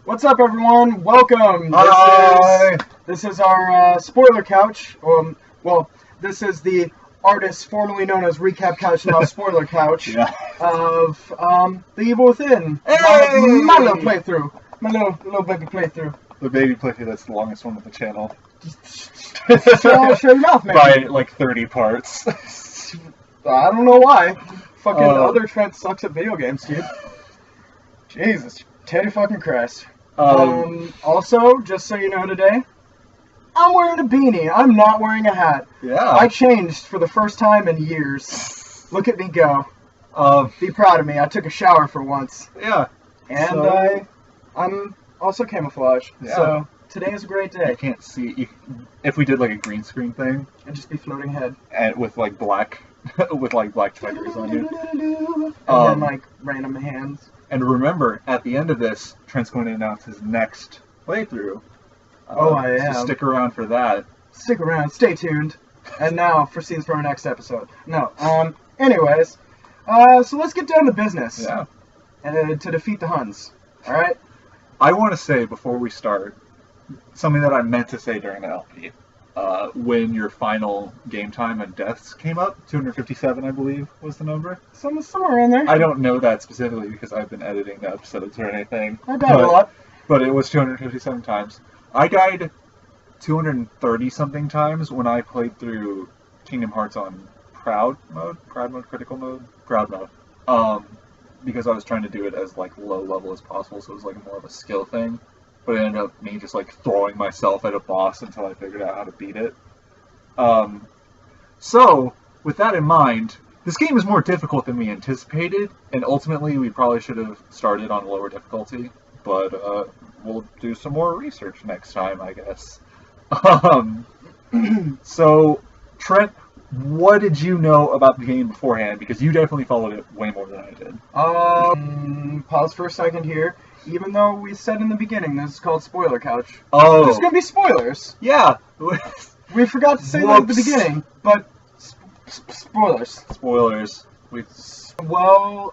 What's up, everyone? Welcome. Hi. This is our spoiler couch. This is the artist formerly known as Recap Couch, now Spoiler Couch, of The Evil Within. Hey! My little playthrough. My little baby playthrough. The baby playthrough that's the longest one of the channel. Shut your mouth, man. By like 30 parts. I don't know why. Fucking other Trent sucks at video games, dude. Jesus, Teddy fucking Christ. Also, just so you know today, I'm wearing a beanie. I'm not wearing a hat. Yeah. I changed for the first time in years. Look at me go. Be proud of me. I took a shower for once. Yeah. And So- I'm also camouflaged. Yeah. So today is a great day. I can't see. If we did like a green screen thing I'd just be floating ahead. and with like black, with like black triggers on you. And then like random hands. And remember, at the end of this, Trent's going to announce his next playthrough. I am. So stick around for that. Stick around. Stay tuned. And now for scenes from our next episode. No. Anyways. So let's get down to business. Yeah. And to defeat the Huns. All right. I want to say before we start something that I meant to say during the LP. When your final game time and deaths came up, 257, I believe, was the number. Somewhere in there. I don't know that specifically because I've been editing the episodes or anything. I died a lot. But it was 257 times. I died 230 something times when I played through Kingdom Hearts on Proud mode, critical mode, Proud mode. Because I was trying to do it as like low level as possible, so it was like more of a skill thing. But it ended up me just like throwing myself at a boss until I figured out how to beat it. So, with that in mind, this game is more difficult than we anticipated, and ultimately we probably should have started on lower difficulty, but we'll do some more research next time, I guess. So, Trent, what did you know about the game beforehand? Because you definitely followed it way more than I did. Pause for a second here. Even though we said in the beginning this is called Spoiler Couch. Oh. There's gonna be spoilers. Yeah. We forgot to say that at the Whoops. beginning, but spoilers. Spoilers. Well,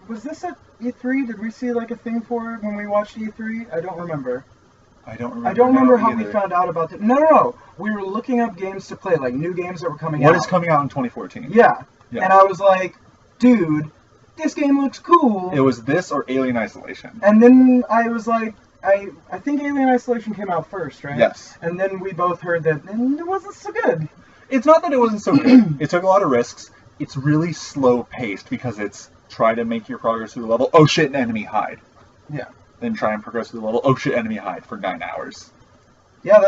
was this at E3? Did we see like a thing for it when we watched E3? I don't remember. I don't remember. I don't remember how we either. found out about it. No. We were looking up games to play, like new games that were coming out. What is coming out in 2014? Yeah. Yeah. And I was like, dude, this game looks cool. It was this or Alien Isolation. And then I was like, I think Alien Isolation came out first, right? Yes. And then we both heard that and it wasn't so good. It's not that it wasn't so good. It took a lot of risks. It's really slow paced because it's try to make your progress through the level. Oh shit, an enemy hide. Yeah. Then try and progress through the level. Oh shit, enemy hide for 9 hours. Yeah,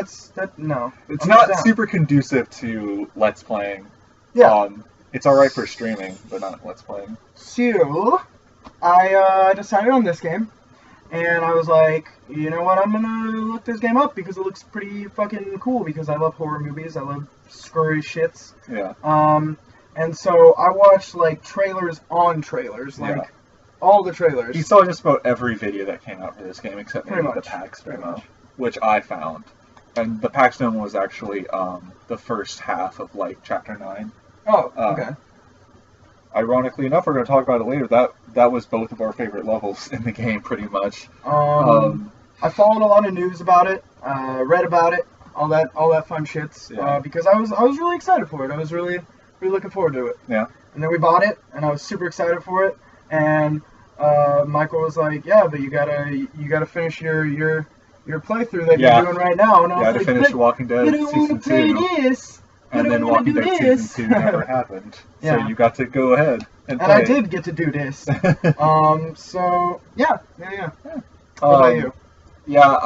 no. It's I'm not down. super conducive to Let's Playing. Yeah. It's alright for streaming, but not Let's Playing. So, I decided on this game, and I was like, you know what, I'm gonna look this game up because it looks pretty fucking cool because I love horror movies, I love scurry shits. Yeah. And so I watched like trailers on trailers, like Yeah. all the trailers. You saw just about every video that came out for this game except maybe Pretty the much. PAX Pretty demo, much. which I found. And the PAX demo was actually the first half of like Chapter 9. Oh, okay. Ironically enough, we're going to talk about it later. That was both of our favorite levels in the game, pretty much. I followed a lot of news about it, read about it, all that fun shits. Yeah. Because I was really excited for it. I was really looking forward to it. Yeah. And then we bought it, and I was super excited for it. And Michael was like, "Yeah, but you gotta finish your playthrough that Yeah. you're doing right now." And I You was had to like, finish "But Walking Dead you don't Season want to play 2. this. And then Walking Dead Season 2 never happened. Yeah. So you got to go ahead and play And I it. did get to do this. So yeah. What about you? Yeah,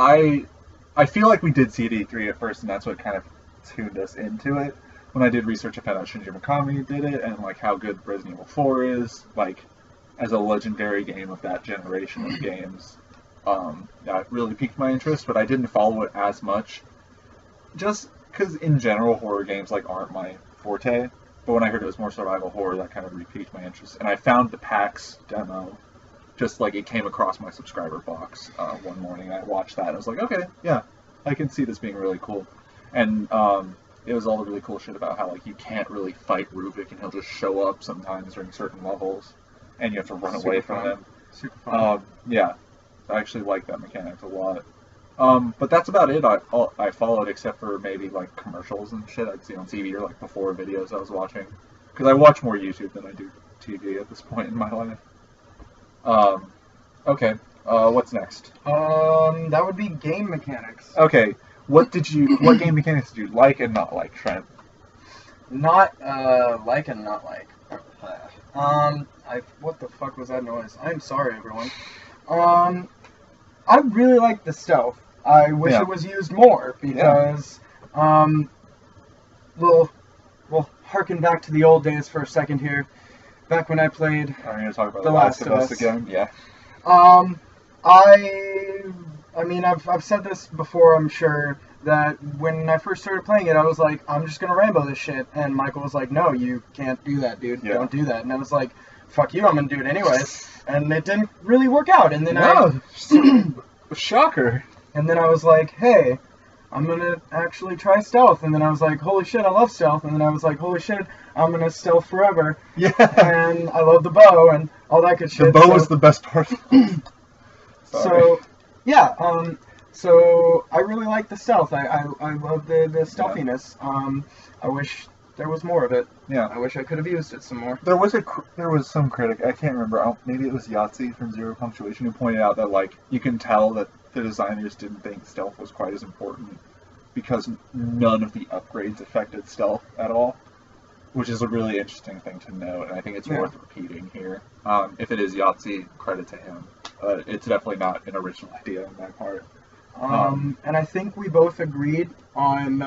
I feel like we did see it at E3 at first, and that's what kind of tuned us into it. When I did research, I found out Shinji Mikami did it, and like how good Resident Evil 4 is, like as a legendary game of that generation of games. That really piqued my interest, but I didn't follow it as much, just because in general horror games like aren't my forte. But when I heard it was more survival horror, that kind of re-piqued my interest. And I found the PAX demo. Just like it came across my subscriber box one morning. I watched that and I was like, okay, yeah, I can see this being really cool. And it was all the really cool shit about how like you can't really fight Ruvik and he'll just show up sometimes during certain levels and you have to run away from him. Super fun. Yeah. I actually like that mechanic a lot. But that's about it. I followed, except for maybe like commercials and shit I'd see on TV or like before videos I was watching, because I watch more YouTube than I do TV at this point in my life. Okay. What's next? That would be game mechanics. Okay. What game mechanics did you like and not like, Trent? Not like and not like. What the fuck was that noise? I'm sorry, everyone. I really like the stealth. I wish it was used more because, we'll harken back to the old days for a second here. Back when I played Are you gonna talk about The Last of Us again? Yeah. I mean, I've said this before, I'm sure, that when I first started playing it, I was like, I'm just gonna Rambo this shit, and Michael was like, no, you can't do that, dude. Yeah. Don't do that. And I was like, fuck you, I'm gonna do it anyways. And it didn't really work out. And then Shocker. And then I was like, hey, I'm gonna actually try stealth. And then I was like, holy shit, I love stealth. And then I was like, holy shit, I'm gonna stealth forever. Yeah. And I love the bow and all that good shit. The bow is the best part. So, yeah, so I really like the stealth. I love the stealthiness. I wish there was more of it. Yeah. I wish I could have used it some more. There was some critic, I can't remember, maybe it was Yahtzee from Zero Punctuation, who pointed out that, like, you can tell that the designers didn't think stealth was quite as important because none of the upgrades affected stealth at all, which is a really interesting thing to note, and I think it's worth repeating here. If it is Yahtzee, credit to him. It's definitely not an original idea on my part. And I think we both agreed on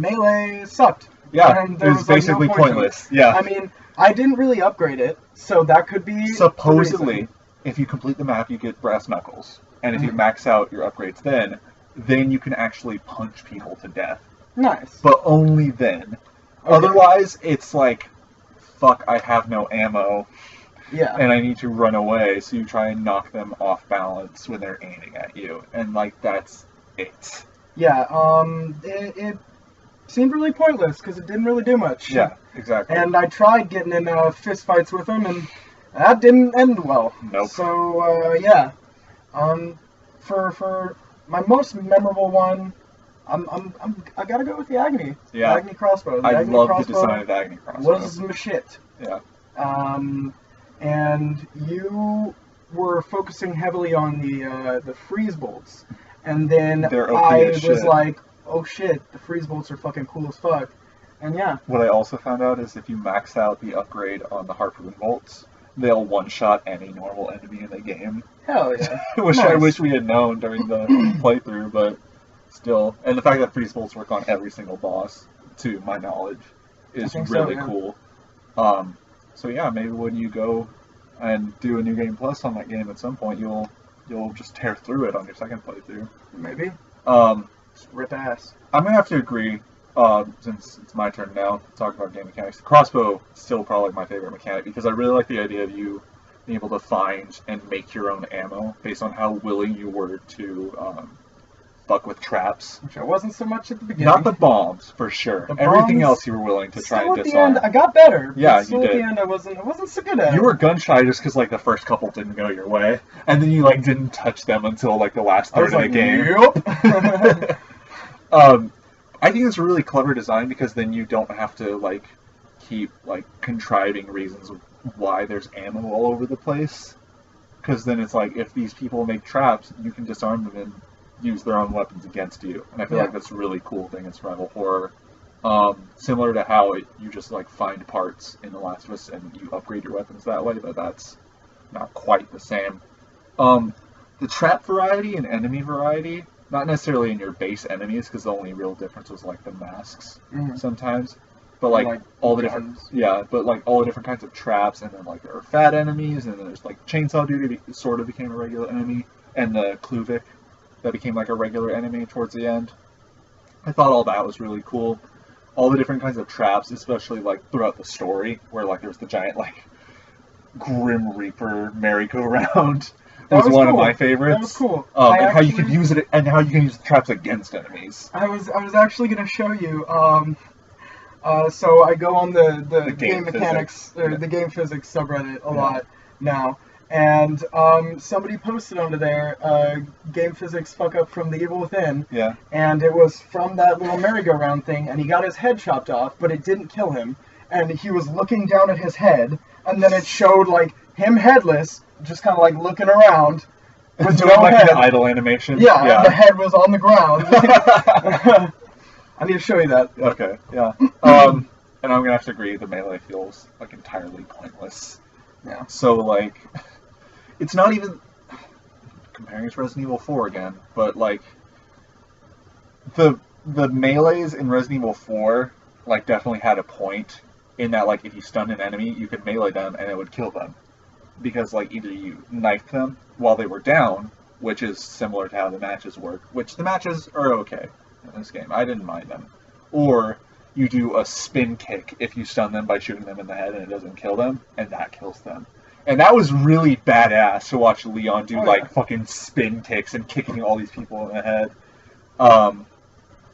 Melee sucked. Yeah, and it was basically pointless. Yeah. I mean, I didn't really upgrade it, so that could be supposedly, if you complete the map, you get brass knuckles, and if you max out your upgrades, then you can actually punch people to death. Nice. But only then. Okay. Otherwise, it's like, fuck, I have no ammo. Yeah. And I need to run away, so you try and knock them off balance when they're aiming at you, and like that's it. Yeah. It seemed really pointless because it didn't really do much. Yeah, exactly. And I tried getting in fist fights with him, and that didn't end well. Nope. So yeah. For my most memorable one, I gotta go with the Agni. Yeah. The Agni crossbow. I love the design of the Agni crossbow. Was my shit. Yeah. And you were focusing heavily on the freeze bolts, and then I was like, oh shit, the freeze bolts are fucking cool as fuck. And yeah. What I also found out is if you max out the upgrade on the harpoon bolts, they'll one-shot any normal enemy in the game. Hell yeah. I wish we had known during the playthrough, but still. And the fact that freeze bolts work on every single boss, to my knowledge, is really cool. So yeah, maybe when you go and do a New Game Plus on that game at some point, you'll just tear through it on your second playthrough. Maybe. Just rip ass. I'm gonna have to agree. Since it's my turn now to talk about game mechanics, the crossbow is still probably my favorite mechanic because I really like the idea of you being able to find and make your own ammo based on how willing you were to fuck with traps. Which I wasn't so much at the beginning. Not the bombs, for sure. Everything else you were willing to try and disarm. At the end, I got better. Yeah, you did. At the end, I wasn't so good at it. You were gun shy just because like the first couple didn't go your way, and then you like didn't touch them until like the last third of the game. Yep. I think it's a really clever design because then you don't have to like keep like contriving reasons why there's ammo all over the place. Because then it's like if these people make traps, you can disarm them and use their own weapons against you. And I feel like that's a really cool thing in survival horror. Similar to how you just like find parts in The Last of Us and you upgrade your weapons that way, but that's not quite the same. The trap variety and enemy variety, not necessarily in your base enemies, because the only real difference was like the masks sometimes, but like all the different but like all the different kinds of traps, and then like there are fat enemies, and then there's like Chainsaw Dude sort of became a regular enemy, and the Kluvik that became like a regular enemy towards the end. I thought all that was really cool. All the different kinds of traps, especially like throughout the story, where like there's the giant like Grim Reaper merry-go-round. Was one of my favorites. That was cool. And how you can use it, and how you can use the traps against enemies. I was actually going to show you. So I go on the game mechanics, or the game physics subreddit a lot now, And somebody posted onto there, game physics fuck up from the Evil Within. Yeah. And it was from that little merry-go-round thing, and he got his head chopped off, but it didn't kill him. And he was looking down at his head, and then it showed like him headless, just kind of like looking around. With doing no like head. an idle animation. Yeah, and the head was on the ground. I need to show you that. Okay, yeah. And I'm gonna have to agree, the melee feels like entirely pointless. Yeah. So like, it's not even comparing it to Resident Evil 4 again, but like the melees in Resident Evil 4 like definitely had a point in that like if you stunned an enemy, you could melee them and it would kill them. Because like either you knifed them while they were down, which is similar to how the matches work, which the matches are okay in this game. I didn't mind them. Or you do a spin kick if you stun them by shooting them in the head and it doesn't kill them, and that kills them. And that was really badass to watch Leon do fucking spin kicks and kicking all these people in the head.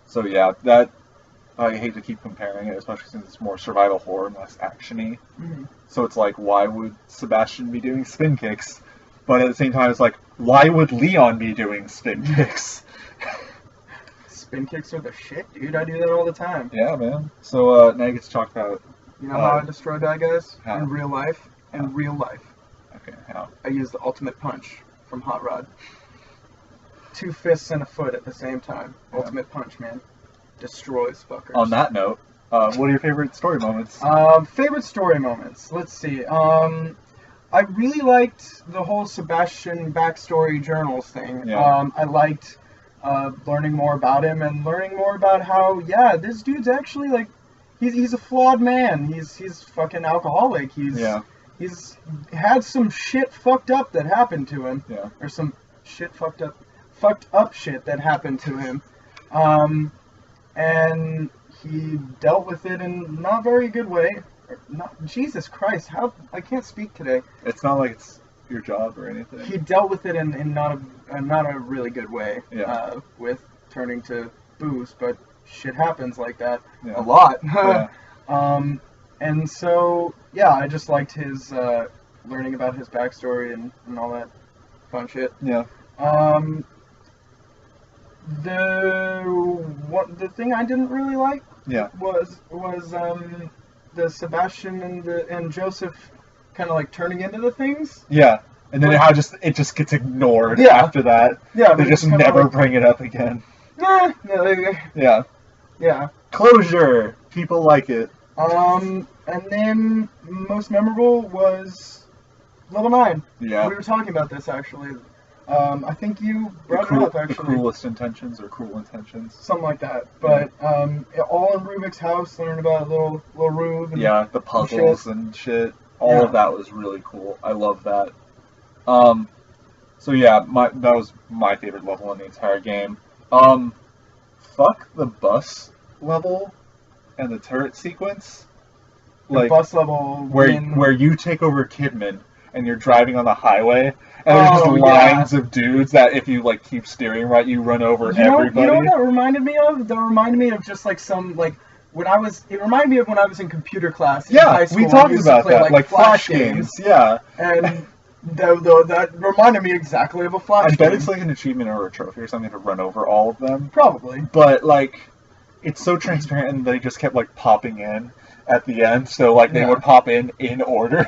So yeah, that I hate to keep comparing it, especially since it's more survival horror and less action-y. Mm-hmm. So it's like, why would Sebastian be doing spin kicks? But at the same time, it's like, why would Leon be doing spin kicks? Spin kicks are the shit, dude. I do that all the time. Yeah, man. So now you get to talk about... You know how I destroy bad guys? How? In real life? In real life. Okay, how? I use the ultimate punch from Hot Rod. 2 fists and a foot at the same time. Yeah. Ultimate punch, man. Destroys fuckers. On that note, what are your favorite story moments? Favorite story moments. Let's see. I really liked the whole Sebastian backstory journals thing. Yeah. I liked learning more about him and learning more about how, yeah, this dude's actually like, he's a flawed man. He's fucking alcoholic. He's had some shit fucked up that happened to him. Yeah. Or some shit fucked up shit that happened to him. And he dealt with it in not very good way. Jesus Christ, I can't speak today. It's not like it's your job or anything. He dealt with it in not a really good way. Yeah. With turning to booze, but shit happens like that Yeah. a lot. Yeah. And so yeah, I just liked his learning about his backstory and all that fun shit. Yeah. The thing I didn't really like was the Sebastian and Joseph kind of like turning into the things. Yeah, and then how it just gets ignored after that. Yeah, they just never bring it up again. Yeah. Closure. People like it. And then most memorable was level 9. Yeah. We were talking about this actually. I think you brought it up, actually. The cruelest intentions or cruel intentions. Something like that. But all in Rubik's house, learn about little Rube. And the puzzles and shit. All of that was really cool. I love that. So yeah, that was my favorite level in the entire game. Fuck the bus level and the turret sequence. The bus level where you take over Kidman and you're driving on the highway. And there's just lines of dudes that if you like keep steering right, you run over everybody. You know what that reminded me of? That reminded me of just like some like it reminded me of when I was in computer class in high school. We talked about that, like Flash games. Yeah. And that reminded me exactly of a Flash game. I bet it's like an achievement or a trophy or something to run over all of them. Probably. But like, it's so transparent and they just kept like popping in at the end. So like they would pop in order.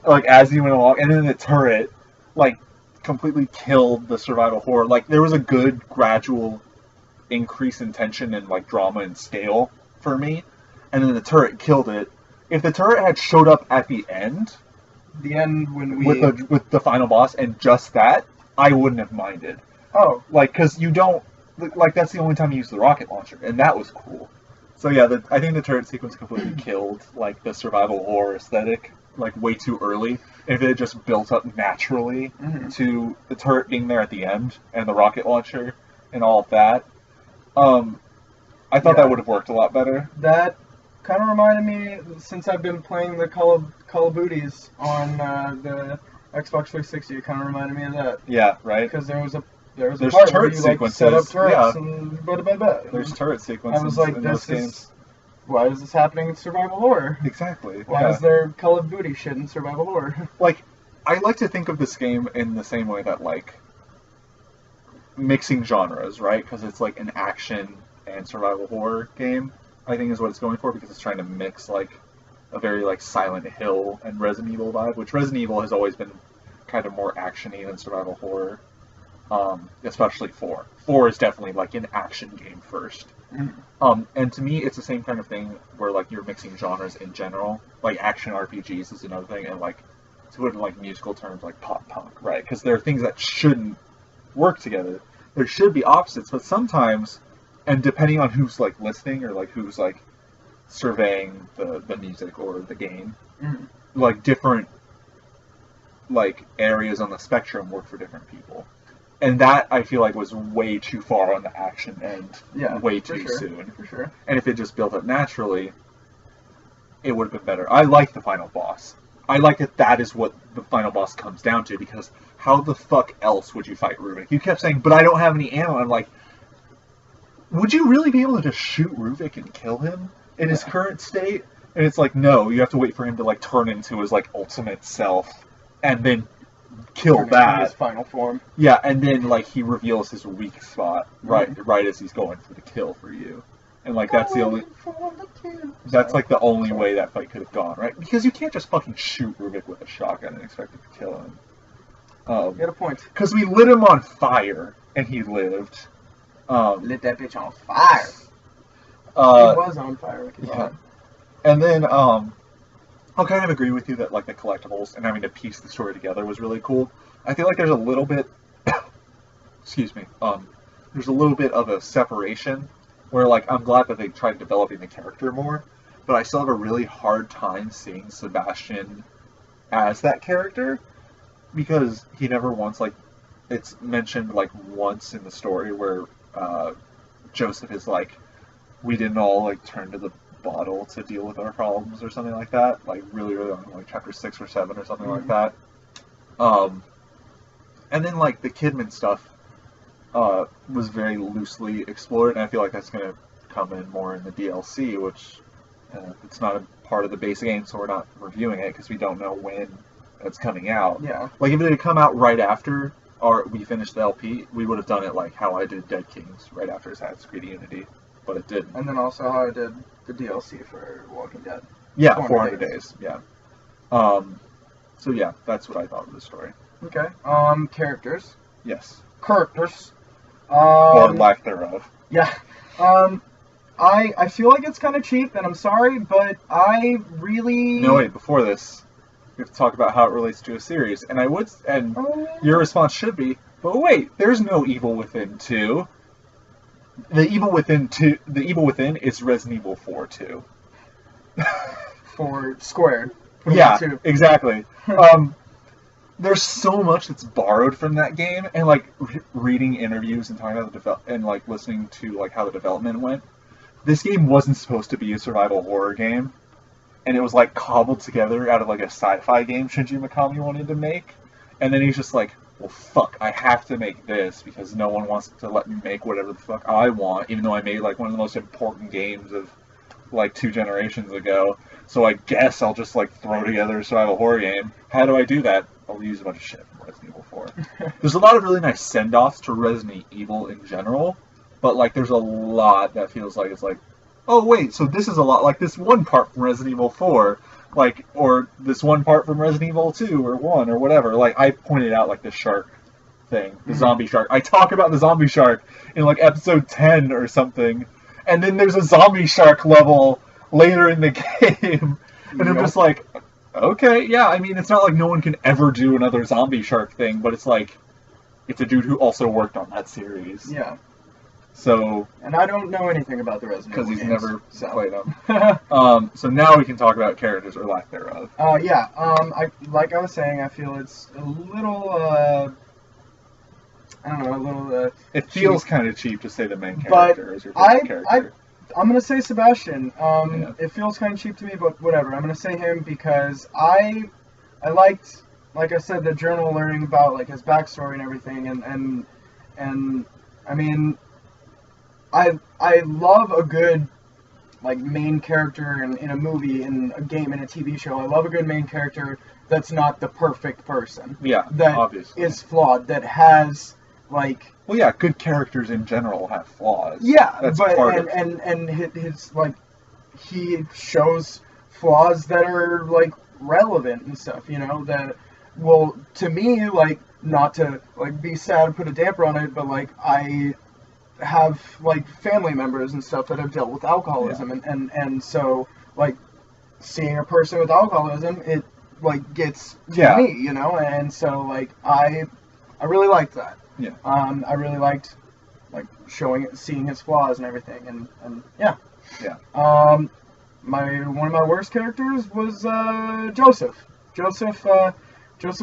Like as you went along, and then the turret like completely killed the survival horror. Like there was a good gradual increase in tension and like drama and scale for me, and then the turret killed it. If the turret had showed up at the end when we with the final boss and just that, I wouldn't have minded. Oh, like because you don't like that's the only time you use the rocket launcher, and that was cool. So yeah, I think the turret sequence completely killed like the survival horror aesthetic. Like way too early. If it had just built up naturally to the turret being there at the end and the rocket launcher and all of that, I thought that would have worked a lot better. That kind of reminded me, since I've been playing the Call of Booties on the Xbox 360, it kind of reminded me of that. Yeah, right. Because there's a part where you like set up turrets and There's turret sequences. I was like, those games. Why is this happening in survival horror? Exactly. Why is there Call of Booty shit in survival horror? Like, I like to think of this game in the same way that, like, mixing genres, right? Because it's like an action and survival horror game, I think is what it's going for, because it's trying to mix, like, a very, like, Silent Hill and Resident Evil vibe, which Resident Evil has always been kind of more action-y than survival horror, especially 4. 4 is definitely, like, an action game first. And to me, it's the same kind of thing where, like, you're mixing genres in general. Like, action RPGs is another thing, and, like, to put it in, like, musical terms, like pop punk, right? Because there are things that shouldn't work together. There should be opposites, but sometimes, and depending on who's, like, listening or, like, who's, like, surveying the music or the game, like, different, like, areas on the spectrum work for different people. And that, I feel like, was way too far on the action end, way too soon. For sure. And if it just built up naturally, it would have been better. I like the final boss. I like that is what the final boss comes down to, because how the fuck else would you fight Ruvik? You kept saying, but I don't have any ammo. I'm like, would you really be able to just shoot Ruvik and kill him in his current state? And it's like, no, you have to wait for him to, like, turn into his, like, ultimate self, and then kill that. His final form. Yeah, and then, like, he reveals his weak spot right as he's going for the kill for you. And, like, that's the only... That's, like, the only way that fight could have gone, right? Because you can't just fucking shoot Ruvik with a shotgun and expect it to kill him. You got a point. Because we lit him on fire, and he lived. Lit that bitch on fire. He was on fire. Yeah. And then, I'll kind of agree with you that, like, the collectibles and having to piece the story together was really cool. I feel like there's a little bit... excuse me. There's a little bit of a separation where, like, I'm glad that they tried developing the character more, but I still have a really hard time seeing Sebastian as that character, because he never once, like, it's mentioned, like, once in the story where Joseph is like, we didn't all, like, turn to the bottle to deal with our problems or something like that, like, really early on, like, chapter 6 or 7 or something like that. And then, like, the Kidman stuff was very loosely explored, and I feel like that's going to come in more in the DLC, which it's not a part of the base game, so we're not reviewing it because we don't know when it's coming out. Yeah. Like, if it had come out right after we finished the LP, we would have done it like how I did Dead Kings, right after Assassin's Creed Unity, but it didn't. And then also how I did the DLC for Walking Dead. Yeah, 400 days. Yeah. So yeah, that's what I thought of the story. Okay. Characters. Yes. Characters. Or lack thereof. Yeah. I feel like it's kind of cheap, and I'm sorry, but I really... No, wait, before this, we have to talk about how it relates to a series. And your response should be, but wait, there's no Evil Within 2. The Evil Within is Resident Evil 4 2. 4 squared. Yeah, exactly. There's so much that's borrowed from that game, and like reading interviews and talking about and like listening to like how the development went. This game wasn't supposed to be a survival horror game, and it was like cobbled together out of like a sci-fi game Shinji Mikami wanted to make, and then he's just like, well, fuck, I have to make this because no one wants to let me make whatever the fuck I want, even though I made like one of the most important games of like 2 generations ago. So I guess I'll just like throw together a survival horror game. How do I do that? I'll use a bunch of shit from Resident Evil 4. There's a lot of really nice send-offs to Resident Evil in general, but like there's a lot that feels like it's like, oh wait, so this is a lot like this one part from Resident Evil 4, like, or this one part from Resident Evil 2 or 1 or whatever. Like I pointed out like the shark thing, the zombie shark. I talk about the zombie shark in like episode 10 or something, and then there's a zombie shark level later in the game, and I'm just like, okay, yeah, I mean, it's not like no one can ever do another zombie shark thing, but it's like, it's a dude who also worked on that series. Yeah. So... And I don't know anything about the Resident Evil games. Because he's never played them. So now we can talk about characters or lack thereof. Yeah, like I was saying, I feel it's a little, I don't know, a little, it feels kind of cheap to say the main character is your favorite character. I'm going to say Sebastian. It feels kind of cheap to me, but whatever. I'm going to say him because I liked, like I said, the journal learning about like his backstory and everything, and I mean, I love a good like main character in a movie, in a game, in a TV show. I love a good main character that's not the perfect person. Yeah, that obviously. is flawed. That has like. Well, yeah, good characters in general have flaws. Yeah, that's but part of and his like he shows flaws that are like relevant and stuff. You know that. Well, to me, like not to like be sad and put a damper on it, but like I have like family members and stuff that have dealt with alcoholism, and so like seeing a person with alcoholism, it like gets to me, you know, and so like I really liked that. Yeah. I really liked like seeing his flaws and everything, and yeah. Yeah. One of my worst characters was Joseph. Joseph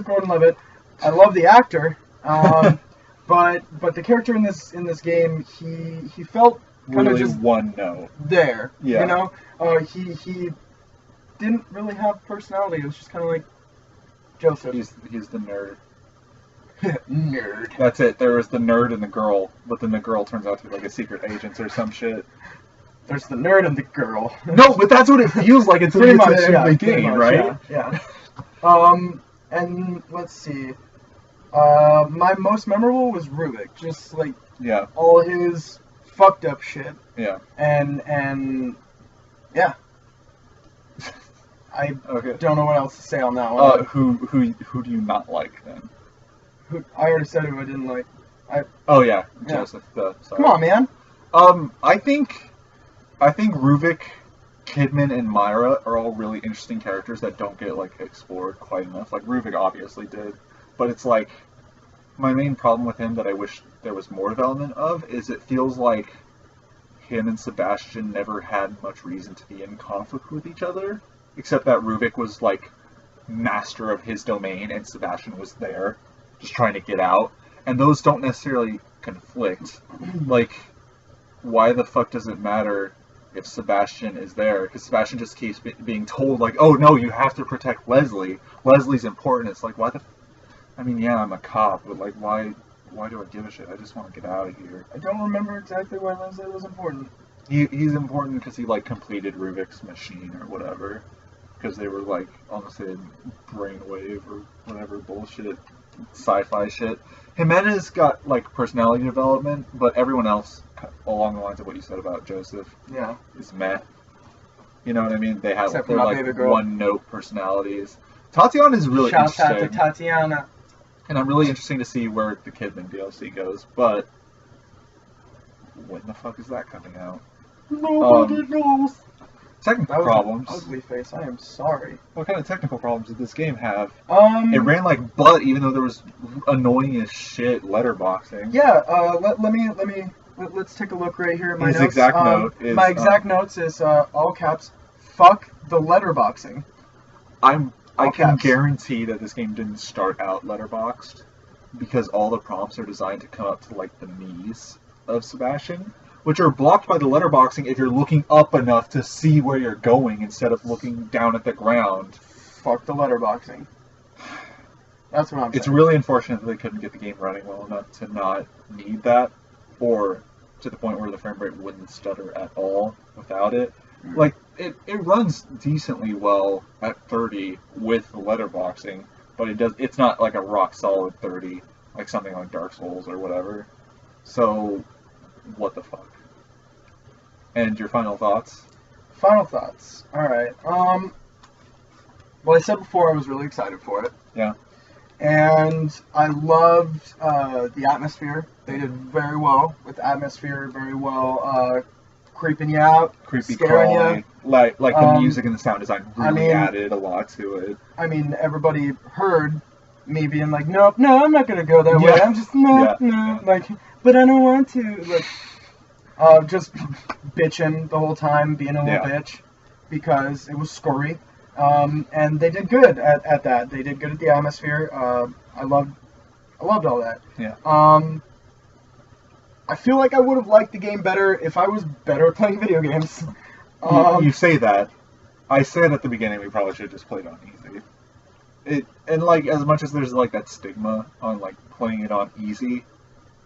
Gordon-Levitt. I love the actor, but the character in this game, he felt kind of really just one note there. Yeah. You know, he didn't really have personality. It was just kind of like Joseph. He's the nerd. Nerd. That's it. There was the nerd and the girl, but then the girl turns out to be like a secret agent or some shit. There's the nerd and the girl. No, but that's what it feels like until you get to the end of the game, right? Yeah. And let's see. My most memorable was Rubik. Just like all his fucked up shit. Yeah. And yeah. I don't know what else to say on that one. Who do you not like then? I already said who I didn't like. Joseph. Sorry. Come on, man. I think Ruvik, Kidman, and Myra are all really interesting characters that don't get like explored quite enough. Like Ruvik obviously did, but it's like my main problem with him that I wish there was more development of is it feels like him and Sebastian never had much reason to be in conflict with each other, except that Ruvik was like master of his domain and Sebastian was there just trying to get out, and those don't necessarily conflict. Like, why the fuck does it matter if Sebastian is there? Because Sebastian just keeps being told, like, oh no, you have to protect Leslie. Leslie's important. It's like, why the... I mean, yeah, I'm a cop, but like, why do I give a shit? I just want to get out of here. I don't remember exactly why Leslie was important. He's important because he, like, completed Ruvik's machine or whatever. Because they were, like, on the same brainwave or whatever bullshit, sci-fi shit. Jimenez got, like, personality development, but everyone else, along the lines of what you said about Joseph, is meh. You know what I mean? They have, they're like, one-note personalities. Tatiana is really interesting. Shout out to Tatiana. And I'm really interested to see where the Kidman DLC goes, but when the fuck is that coming out? Nobody knows. Technical problems. Ugly face. I am sorry. What kind of technical problems did this game have? It ran like butt, even though there was annoying as shit letterboxing. Yeah. Let's take a look right here at my notes. Exact note is, my exact notes is all caps. Fuck the letterboxing. I can guarantee that this game didn't start out letterboxed because all the prompts are designed to come up to like the knees of Sebastian, which are blocked by the letterboxing if you're looking up enough to see where you're going instead of looking down at the ground. Fuck the letterboxing. That's what I'm saying. It's really unfortunate that they couldn't get the game running well enough to not need that, or to the point where the frame rate wouldn't stutter at all without it. Like, it runs decently well at 30 with the letterboxing, but it's not like a rock solid 30, like something like Dark Souls or whatever. So, what the fuck? And your final thoughts? Final thoughts. Alright. Well, I said before I was really excited for it. Yeah. And I loved the atmosphere. They did very well with the atmosphere, very well creeping you out, creepy, scaring crawling. you. Like the music and the sound design really added a lot to it. I mean, everybody heard me being like, no, I'm not gonna go that way. I'm just no, like, but I don't want to. Like, just bitching the whole time, being a little bitch because it was scary. And they did good at that. They did good at the atmosphere. I loved all that. Yeah. I feel like I would have liked the game better if I was better at playing video games. You say that. I said at the beginning we probably should have just played on easy. And like, as much as there's like that stigma on like playing it on easy,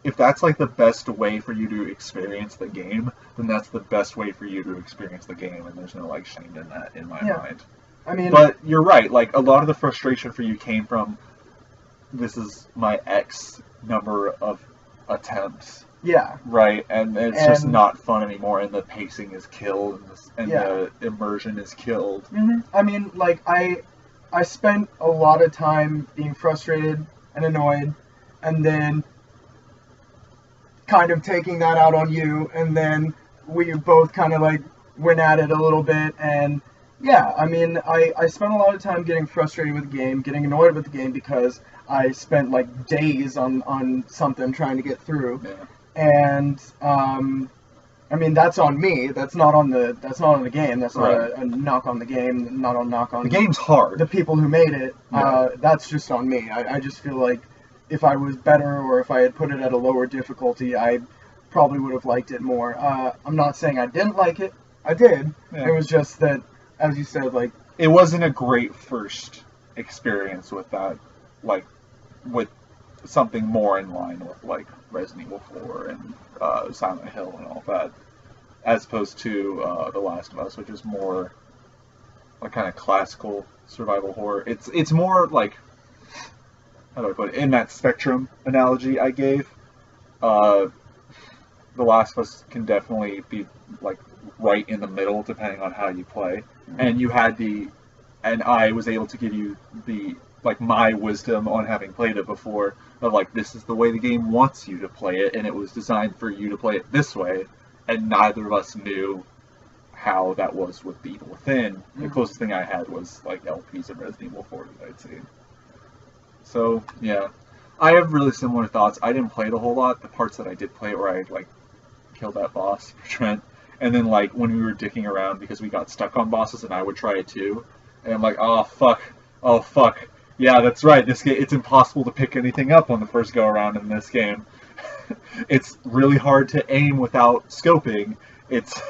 if that's like the best way for you to experience the game, then that's the best way for you to experience the game, and there's no like shame in that in my mind. I mean, but you're right. Like, a lot of the frustration for you came from, this is my X number of attempts. Yeah. Right, and it's just not fun anymore, and the pacing is killed, and the immersion is killed. Mm-hmm. I mean, like, I spent a lot of time being frustrated and annoyed, and then kind of taking that out on you, and then we both kind of, like, went at it a little bit, and yeah, I mean, I spent a lot of time getting frustrated with the game, getting annoyed with the game, because I spent, like, days on something trying to get through. Yeah. And I mean, that's on me. That's not on the game. That's not a knock on the game. Not a knock on the game's hard. The people who made it. Yeah. That's just on me. I just feel like if I was better, or if I had put it at a lower difficulty, I probably would have liked it more. I'm not saying I didn't like it. I did. Yeah. It was just that, as you said, like, it wasn't a great first experience with that, like, with something more in line with, like, Resident Evil 4 and Silent Hill and all that, as opposed to The Last of Us, which is more like kind of classical survival horror. It's more like, how do I put it, in that spectrum analogy I gave, The Last of Us can definitely be, like, right in the middle depending on how you play. And you had and I was able to give you like, my wisdom on having played it before, of, like, this is the way the game wants you to play it, and it was designed for you to play it this way, and neither of us knew how that was with the Evil Within. Mm-hmm. The closest thing I had was, like, LPs of Resident Evil 4 that I'd seen. So, yeah. I have really similar thoughts. I didn't play it a whole lot. The parts that I did play where I, like, killed that boss for Trent, and then, like, when we were dicking around because we got stuck on bosses, and I would try it too, and I'm like, oh, fuck. Yeah, that's right. This game, it's impossible to pick anything up on the first go around in this game. It's really hard to aim without scoping. It's,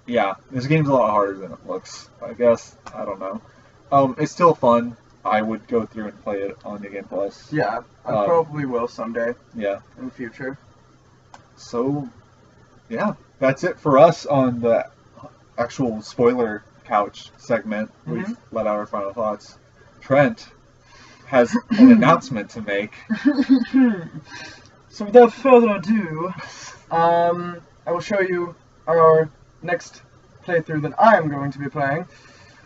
yeah, this game's a lot harder than it looks, I guess. I don't know. It's still fun. I would go through and play it on New Game Plus. Yeah, I probably will someday. Yeah. In the future. So, yeah, that's it for us on the actual spoiler couch segment. Mm-hmm. We've let out our final thoughts. Trent has an announcement to make. So without further ado, I will show you our next playthrough that I am going to be playing.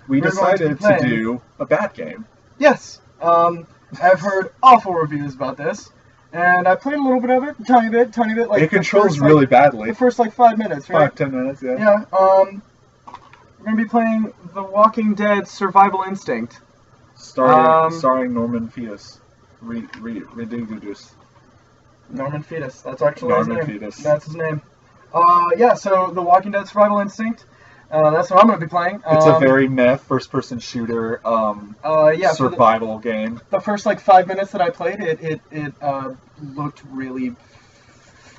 We decided to do a bad game. Yes. I've heard awful reviews about this, and I played a little bit of it, tiny bit. Like, it controls really badly. The first, like, 5 minutes, right? 5-10 minutes, yeah. Yeah. We're going to be playing The Walking Dead Survival Instinct. Starring Norman Fetus. Ridiculous. Norman Fetus. That's actually Norman his name. Fetus. That's his name. Yeah, so The Walking Dead Survival Instinct. That's what I'm going to be playing. It's a very meh first-person shooter survival game. The first, like, 5 minutes that I played, it looked really...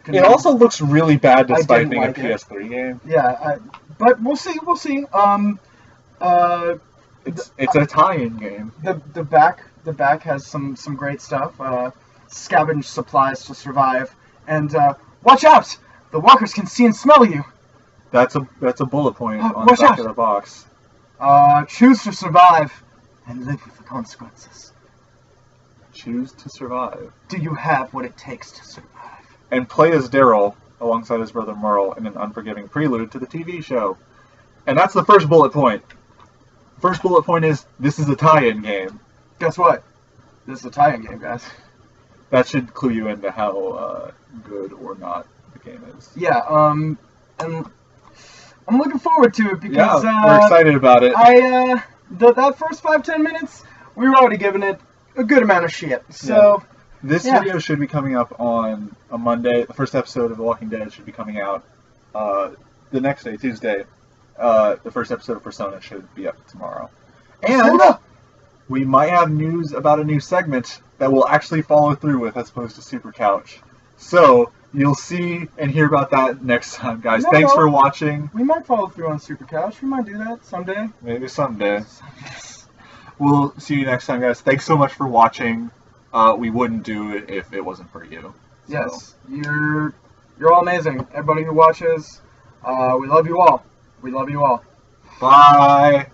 It also looks really bad despite being a PS3 game. Yeah, but we'll see. It's a tie-in game. The back has some great stuff. Scavenge supplies to survive, and watch out! The walkers can see and smell you. That's a bullet point on the back of the box. Choose to survive and live with the consequences. Choose to survive. Do you have what it takes to survive? And play as Daryl alongside his brother Merle in an unforgiving prelude to the TV show. And that's the first bullet point. First bullet point is, this is a tie-in game. Guess what? This is a tie-in game, guys. That should clue you into how good or not the game is. Yeah, and I'm looking forward to it because... we're excited about it. That first 5-10 minutes, we were already giving it a good amount of shit, so... Yeah. This video should be coming up on a Monday. The first episode of The Walking Dead should be coming out the next day, Tuesday. The first episode of Persona should be up tomorrow. And we might have news about a new segment that we'll actually follow through with as opposed to Super Couch. So, you'll see and hear about that next time, guys. Thanks for watching. We might follow through on Super Couch. We might do that someday. Maybe someday. We'll see you next time, guys. Thanks so much for watching. We wouldn't do it if it wasn't for you. So. Yes, you're all amazing. Everybody who watches, we love you all. We love you all. Bye.